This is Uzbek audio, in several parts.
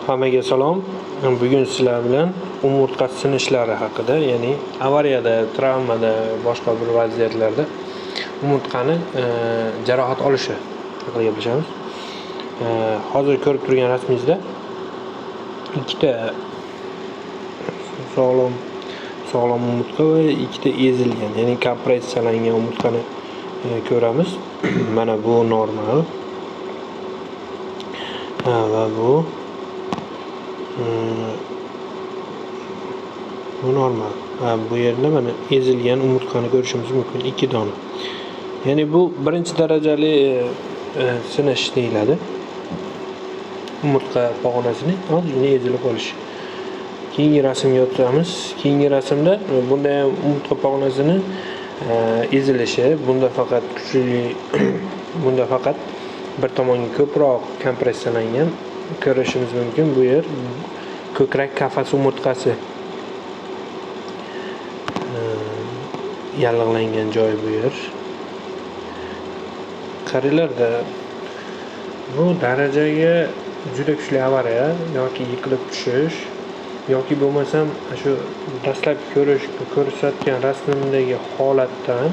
Hammaga salom. Bugun sizlar bilan umurtqa sinishlari haqida, ya'ni avariyada, travmada, boshqa bir vaziyatlarda umurtqani jarohat olishi haqida gaplashamiz. Hozir ko'rib turgan rasmingizda ikkita sog'lom umurtqa va ikkita ezilgan, ya'ni kompressiyalangan umurtqani ko'ramiz. Mana bu normal. Va bu normal. Bu yerda mana ezilgan umurtqani ko'rishimiz mumkin, 2 dona. Ya'ni bu birinchi darajali sinish deyiladi. Umurtqa pog'onasining ozgina ezilib qolishi. Keyingi rasmga o'tamiz. Keyingi rasmda bunday umurtqa pog'onasining ezilishi, bunda faqat kuchli bunda faqat bir tomonga ko'proq kompressiyalangan ko'rishimiz mumkin. Bu yer ko'krak qafas umurtqasi yallig'langan joy bu yer. Qaranglarda, bu darajaga juda kuchli avariya yoki yiqilib tushish yoki bo'lmasam shu dastlab ko'rsatgan rasmimdagi holatdan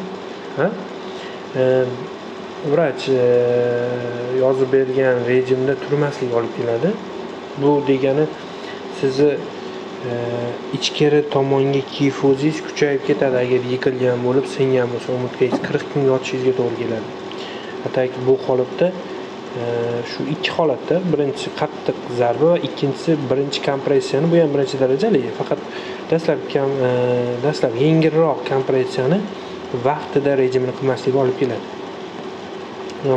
vrach yozib bergan rejimda turmaslik olib keladi. Bu degani sizni ichkari tomonga kifozingiz kuchayib ketadi. Agar yiqilgan bo'lib singan bo'lsa umurtqangiz 40 kun yotishingizga to'g'ri keladi. Hattoki bu holatda shu ikki holatda, birinchisi qattiq zarba va ikkinchisi birinchi kompressiyani, bu ham birinchi darajali, faqat dastlab yengilroq kompressiyani vaqtida rejimini qilmaslikka olib keladi.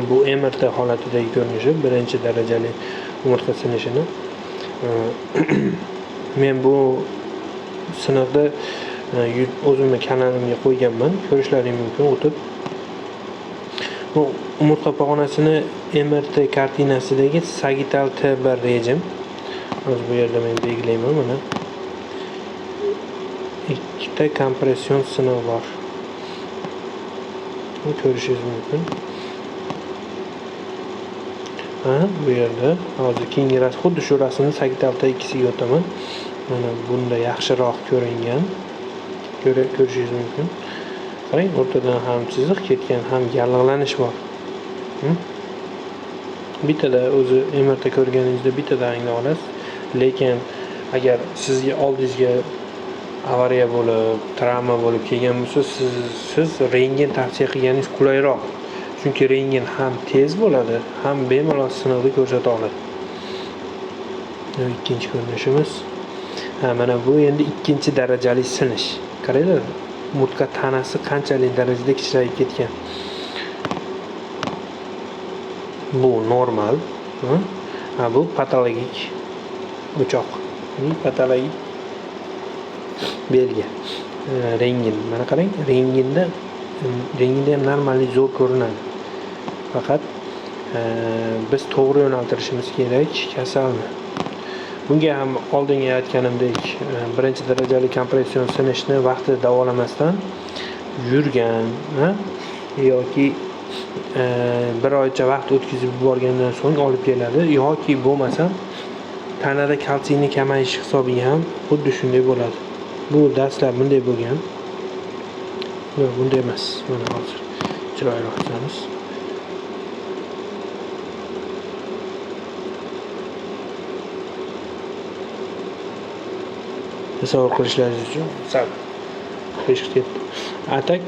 Bu MRT holatidagi ko'rinishi birinchi darajali umurtqa sinishini. Men bu siniqni o'zimning kanalimga qo'yganman, ko'rishlaring mumkin o'tib. Bu umurtqa pog'onasini MRT kartinasidagi sagital T1 rejim. Hozir bu yerda men belgilayman, mana. Ikkita kompression siniq bor. Buni ko'rishingiz mumkin. Bu yerda hozir keyingi rasm, xuddi shu rasmni sagital T2siga o'taman. Mana bunda yaxshiroq ko'ringan. Ko'rishingiz mumkin. Qarang, o'rtadan ham chiziq ketgan, ham yallig'lanish bor. Bittada o'zi MRT ko'rganingizda bittada angla olasiz. Lekin agar sizga oldingizga avariya bo'lib, travma bo'lib kelgan bo'lsa, siz rentgen tavsiya qilganingiz qulayroq. Chunki rentgen ham tez bo'ladi, ham bemalol siniqni ko'rsata oladi. Ikkinchi ko'rinishimiz. Mana bu endi ikkinchi darajali sinish. Qaranglar, umurtqa tanasi qanchalik darajada kichrayib ketgan. Bu normal. Bu patologik o'choq. Patologik belgi. Rentgen. Mana qarang, rentgenda ham normallik zo'r ko'rinadi. Faqat biz to'g'ri yo'naltirishimiz kerak kasalni. Bunga ham oldingi aytganimdek, birinchi darajali kompression sinishni vaqtida davolamasdan yurgan yoki bir oycha vaqt o'tkazib yuborgandan so'ng olib keladi, yoki bo'lmasam tanada kalsiyning kamayishi hisobiga ham xuddi shunday bo'ladi. Bu dastlab bunday bo'lgan. Yo'q, bunday emas. Mana hozir chiroyliroq qilamiz. Tasavvur qilishlaringiz uchun sal qiyshiq ketdi. Atak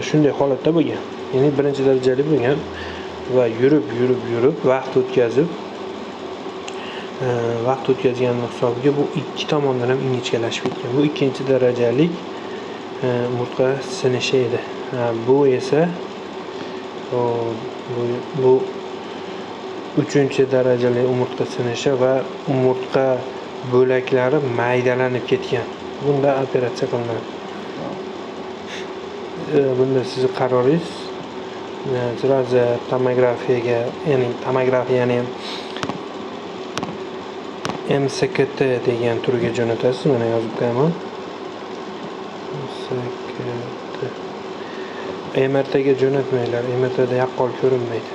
shunday holatda bo'lgan. Ya'ni birinchi darajali bo'lgan va yurib vaqt o'tkazgan hisobiga bu ikki tomondan ham ingichkalashib ketgan. Bu ikkinchi darajalik umurtqa sinishi edi. Bu esa bu uchinchi darajali umurtqa sinishi va umurtqa bo'laklari maydalanib ketgan. Bunda operatsiya qilinadi. Bunda sizning qaroringiz sразу tomografiyaga, ya'ni MSKT degan turga jo'natasiz. Mana yozib qo'yaman. MSKT. MRT ga jo'natmanglar. MRT da yaqqol ko'rinmaydi.